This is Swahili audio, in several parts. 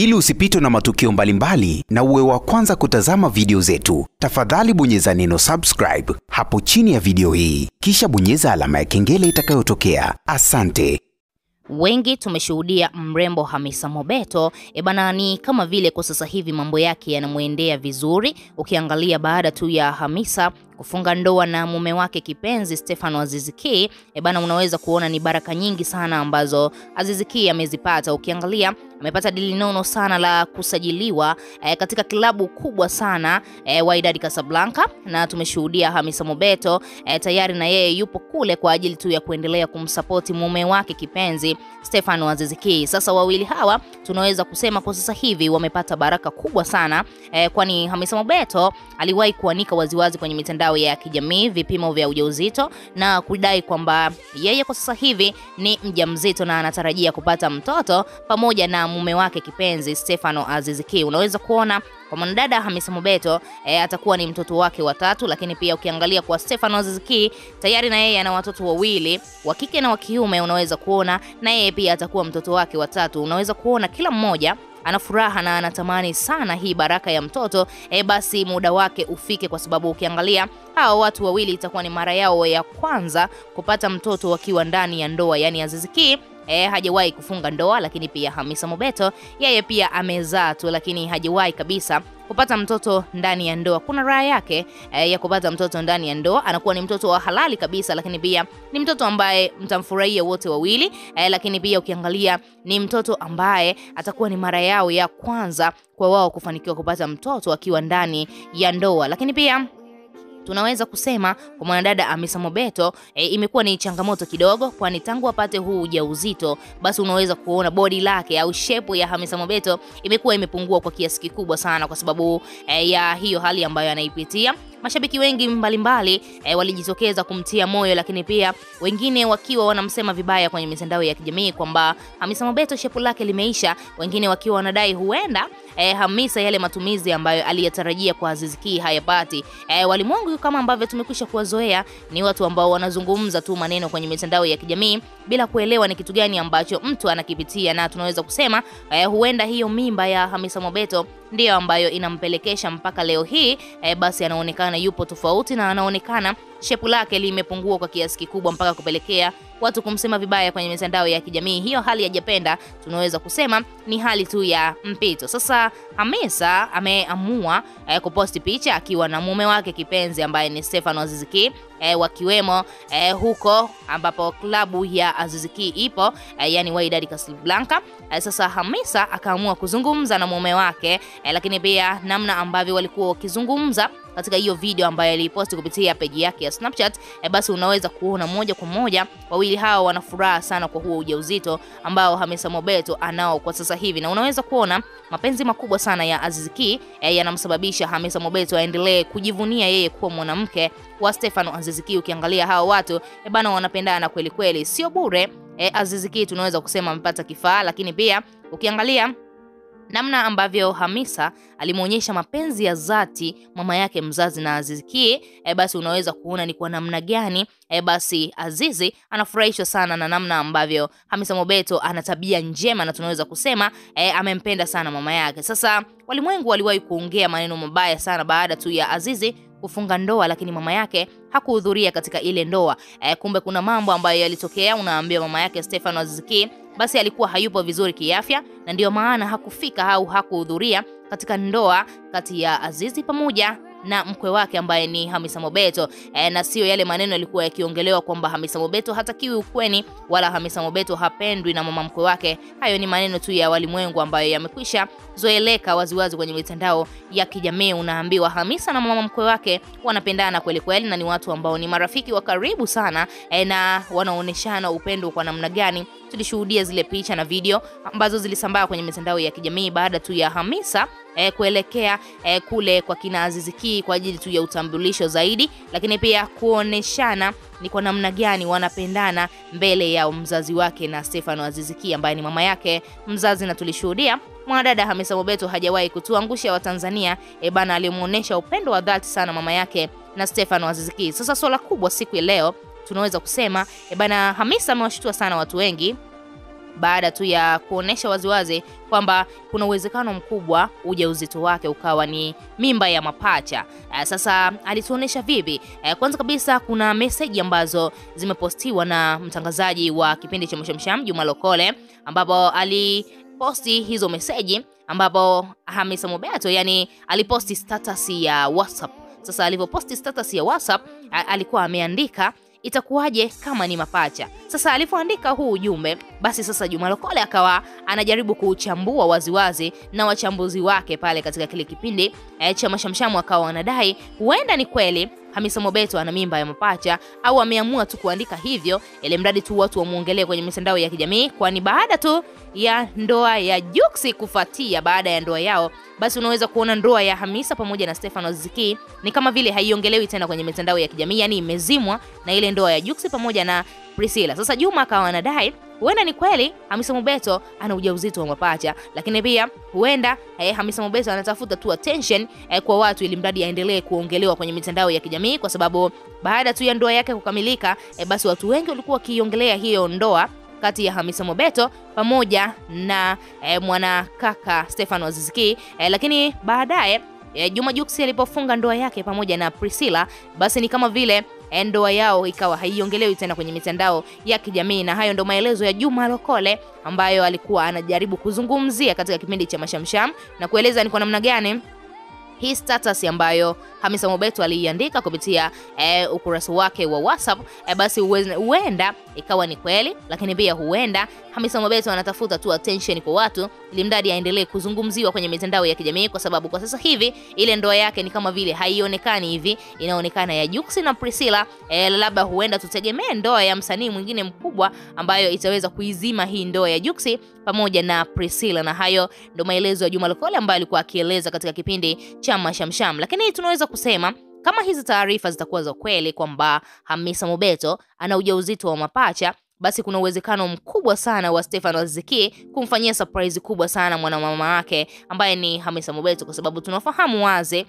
Ili usipitwe na matukio mbalimbali na uwe wa kwanza kutazama video zetu, tafadhali bonyeza neno subscribe hapo chini ya video hii, kisha bonyeza alama ya kengele itakayotokea. Asante. Wengi tumeshuhudia mrembo Hamisa Mobeto ni kama vile kwa sasa hivi mambo yake yanamuendea vizuri. Ukiangalia baada tu ya Hamisa kufunga ndoa na mume wake kipenzi Stefano Aziz Ki, unaweza kuona ni baraka nyingi sana ambazo Aziz Ki amezipata. Ukiangalia amepata dili nono sana la kusajiliwa katika klabu kubwa sana Wydad Casablanca, na tumeshuhudia Hamisa Mobeto tayari na yeye yupo kule kwa ajili tu ya kuendelea kumsupport mume wake kipenzi Stefano Aziz Ki. Sasa wawili hawa tunaweza kusema kwa sasa hivi wamepata baraka kubwa sana kwani Hamisa Mobeto aliwahi kuanika waziwazi kwenye mitandao ya kijamii vipimo vya ujauzito na kudai kwamba yeye kwa sasa hivi ni mjamzito na anatarajia kupata mtoto pamoja na mume wake kipenzi Stefano Aziz Ki. Unaweza kuona kwa mwanadada Hamisa Mobeto atakuwa ni mtoto wake wa 3, lakini pia ukiangalia kwa Stefano Aziz Ki tayari na yeye ana watoto wawili, wa kike na wa kiume. Unaweza kuona na yeye pia atakuwa mtoto wake wa 3. Unaweza kuona kila mmoja ana furaha na anatamani sana hii baraka ya mtoto basi muda wake ufike, kwa sababu ukiangalia hao watu wawili itakuwa ni mara yao ya kwanza kupata mtoto wakiwa ndani ya ndoa. Yani Aziz Ki hajawahi kufunga ndoa, lakini pia Hamisa Mobeto yeye pia amezaa tu, lakini hajawahi kabisa kupata mtoto ndani ya ndoa. Kuna raha yake ya kupata mtoto ndani ya ndoa, anakuwa ni mtoto wa halali kabisa, lakini pia ni mtoto ambaye mtamfurahia wote wawili lakini pia ukiangalia ni mtoto ambaye atakuwa ni mara yao ya kwanza kwa wao kufanikiwa kupata mtoto akiwa ndani ya ndoa. Lakini pia tunaweza kusema kwa mwanadada Hamisa Mobeto imekuwa ni changamoto kidogo, kwani tangu apate huu ujauzito basi unaweza kuona body lake au shape ya Hamisa Mobeto imekuwa imepungua kwa kiasi kikubwa sana kwa sababu ya hiyo hali ambayo anaipitia. Mashabiki wengi mbalimbali walijitokeza kumtia moyo, lakini pia wengine wakiwa wanamsema vibaya kwenye mitandao ya kijamii kwamba Hamisa Mobeto shepu lake limeisha, wengine wakiwa wanadai huenda Hamisa yale matumizi ambayo aliyatarajia kwa Aziz Ki hayapati. Walimwengu kama ambavyo tumekwisha kuwazoea ni watu ambao wanazungumza tu maneno kwenye mitandao ya kijamii bila kuelewa ni kitu gani ambacho mtu anakipitia, na tunaweza kusema huenda hiyo mimba ya Hamisa Mobeto ndio ambayo inampelekesha mpaka leo hii basi anaonekana yupo tofauti na anaonekana shepu lake limepungua kwa kiasi kikubwa mpaka kupelekea watu kumsema vibaya kwenye mitandao ya kijamii. Hiyo hali hajapenda, tunaweza kusema ni hali tu ya mpito. Sasa Hamisa ameamua kuposti picha akiwa na mume wake kipenzi ambaye ni Stefano Aziz Ki wakiwemo huko ambapo klabu ya Aziz Ki ipo yani Wydad Casablanca. Sasa Hamisa akaamua kuzungumza na mume wake lakini pia namna ambavyo walikuwa wakizungumza katika hiyo video ambayo aliposti kupitia page yake ya Snapchat basi unaweza kuona moja kwa moja wawili hao wana furaha sana kwa huo ujauzito ambao Hamisa Mobeto anao kwa sasa hivi, na unaweza kuona mapenzi makubwa sana ya Aziz Ki yanamsababisha Hamisa Mobeto aendelee kujivunia yeye kuwa mwanamke wa Stefano Aziz Ki. Ukiangalia hao watu wanapendana kweli kweli, sio bure. Aziz Ki tunaweza kusema amepata kifaa, lakini pia ukiangalia namna ambavyo Hamisa alimuonyesha mapenzi ya dhati mama yake mzazi na Aziz Ki basi unaweza kuona ni kwa namna gani basi Azizi anafurahishwa sana na namna ambavyo Hamisa Mobeto ana tabia njema, na tunaweza kusema amempenda sana mama yake. Sasa walimwengu waliwahi kuongea maneno mabaya sana baada tu ya Azizi kufunga ndoa, lakini mama yake hakuhudhuria katika ile ndoa. Kumbe kuna mambo ambayo yalitokea. Unaambia mama yake Stefano Aziz Ki basi alikuwa hayupo vizuri kiafya, na ndio maana hakufika au hakuhudhuria katika ndoa kati ya Azizi pamoja na mkwe wake ambaye ni Hamisa Mobeto. Na sio yale maneno yalikuwa yakiongelewa kwamba Hamisa Mobeto hatakiwi ukweni wala Hamisa Mobeto hapendwi na mama mkwe wake. Hayo ni maneno tu ya walimwengu ambayo yamekwisha zoeleka waziwazi kwenye mitandao ya kijamii. Unaambiwa Hamisa na mama mkwe wake wanapendana kweli kweli na ni watu ambao ni marafiki wa karibu sana na wanaoneshana upendo kwa namna gani. Tulishuhudia zile picha na video ambazo zilisambaa kwenye mitandao ya kijamii baada tu ya Hamisa kuelekea kule kwa kina Aziz Ki kwa ajili tu ya utambulisho zaidi, lakini pia kuoneshana ni kwa namna gani wanapendana mbele ya mzazi wake na Stefano Aziz Ki ambaye ni mama yake mzazi. Na tulishuhudia mwanadada Hamisa Mobeto hajawahi kutuangusha wa Tanzania alimuonesha upendo wa dhati sana mama yake na Stefano Aziz Ki. Sasa swala kubwa siku ya leo tunaweza kusema Hamisa amewashtua sana watu wengi baada tu ya kuonesha waziwazi kwamba kuna uwezekano mkubwa ujauzito wake ukawa ni mimba ya mapacha. Sasa alituonesha vipi? Kwanza kabisa kuna message ambazo zimepostiwa na mtangazaji wa kipindi cha Mshamsham Juma Lokole, ambapo aliposti hizo message, ambapo Hamisa Mobeto yani aliposti status ya WhatsApp. Sasa alivyoposti status ya WhatsApp alikuwa ameandika itakuwaje kama ni mapacha. Sasa alipoandika huu ujumbe, basi sasa Juma Lokole akawa anajaribu kuchambua waziwazi na wachambuzi wake pale katika kile kipindi cha Mashamshamu, akawa wanadai huenda ni kweli Hamisa Mobeto ana mimba ya mapacha, au ameamua tu kuandika hivyo ili mradi tu watu wamuongelee kwenye mitandao ya kijamii, kwani baada tu ya ndoa ya Jux kufuatia baada ya ndoa yao, basi unaweza kuona ndoa ya Hamisa pamoja na Stefano Aziz Ki ni kama vile haiongelewi tena kwenye mitandao ya kijamii, yani imezimwa na ile ndoa ya Jux pamoja na Priscilla. Sasa Juma akawa anadai huenda ni kweli Hamisa Mobeto ana ujauzito wa mapacha, lakini pia huenda Hamisa Mobeto anatafuta tu attention kwa watu ili mradi aendelee kuongelewa kwenye mitandao ya kijamii, kwa sababu baada tu ya ndoa yake kukamilika, basi watu wengi walikuwa wakiongelea hiyo ndoa kati ya Hamisa Mobeto pamoja na mwanakaka Stefano Aziz Ki, lakini baadaye Juma Jux alipofunga ndoa yake pamoja na Priscilla, basi ni kama vile ndoa yao ikawa haiongelewi tena kwenye mitandao ya kijamii. Na hayo ndo maelezo ya Juma Lokole ambayo alikuwa anajaribu kuzungumzia katika kipindi cha Mashamsham na kueleza ni kwa namna gani hii status ambayo Hamisa Mobeto aliiandika kupitia ukurasa wake wa WhatsApp, basi huenda ikawa ni kweli, lakini pia huenda Hamisa Mobeto anatafuta tu attention kwa watu ili mradi aendelee kuzungumziwa kwenye mitandao ya kijamii, kwa sababu kwa sasa hivi ile ndoa yake ni kama vile haionekani hivi, inaonekana ya Jux na Priscilla. Labda huenda tutegemee ndoa ya msanii mwingine mkubwa ambayo itaweza kuizima hii ndoa ya Jux pamoja na Priscilla. Na hayo ndo maelezo ya Juma Lokole ambayo alikuwa akieleza katika kipindi cha Mashamsham. Lakini tunaweza kusema kama hizi taarifa zitakuwa za kweli kwamba Hamisa Mobeto ana ujauzito wa mapacha, basi kuna uwezekano mkubwa sana wa Stefano Aziz Ki kumfanyia surprise kubwa sana mwanamama wake ambaye ni Hamisa Mobeto, kwa sababu tunafahamu wazi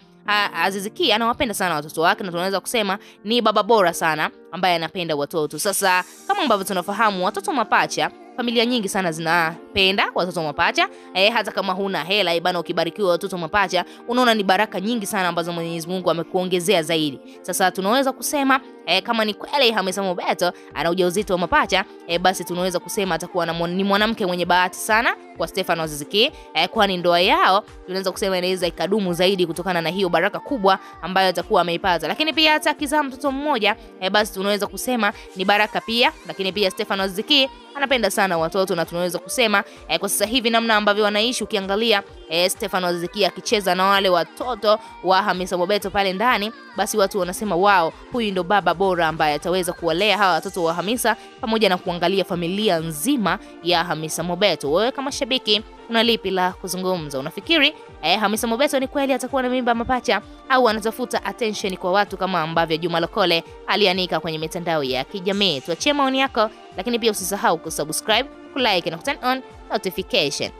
Aziz Ki anawapenda sana watoto wake, na tunaweza kusema ni baba bora sana ambaye anapenda watoto. Sasa kama ambavyo tunafahamu watoto mapacha, familia nyingi sana zinapenda watoto mapacha. Hata kama huna hela bana, ukibarikiwa watoto mapacha unaona ni baraka nyingi sana ambazo Mwenyezi Mungu amekuongezea zaidi. Sasa tunaweza kusema kama ni kweli Hamisa Mobeto ana ujauzito wa mapacha, basi tunaweza kusema atakuwa ni mwanamke mwenye bahati sana kwa Stefano Aziz Ki, kwani ndoa yao tunaweza kusema inaweza ikadumu zaidi kutokana na hiyo baraka kubwa ambayo atakuwa ameipata. Lakini pia hata akizaa mtoto mmoja, basi tunaweza kusema ni baraka pia. Lakini pia Stefano Aziz Ki anapenda sana watoto, na tunaweza kusema kwa sasa hivi namna ambavyo wanaishi, ukiangalia Stefano Aziz Ki akicheza na wale watoto wa Hamisa Mobeto pale ndani, basi watu wanasema wao, huyu ndo baba bora ambaye ataweza kuwalea hawa watoto wa Hamisa pamoja na kuangalia familia nzima ya Hamisa Mobeto. Wewe kama shabiki una lipi la kuzungumza? Unafikiri Hamisa Mobeto ni kweli atakuwa na mimba mapacha, au anatafuta attention kwa watu kama ambavyo Juma Lokole alianika kwenye mitandao ya kijamii? Tuachie maoni yako, lakini pia usisahau kusubscribe, kulike na turn on notification.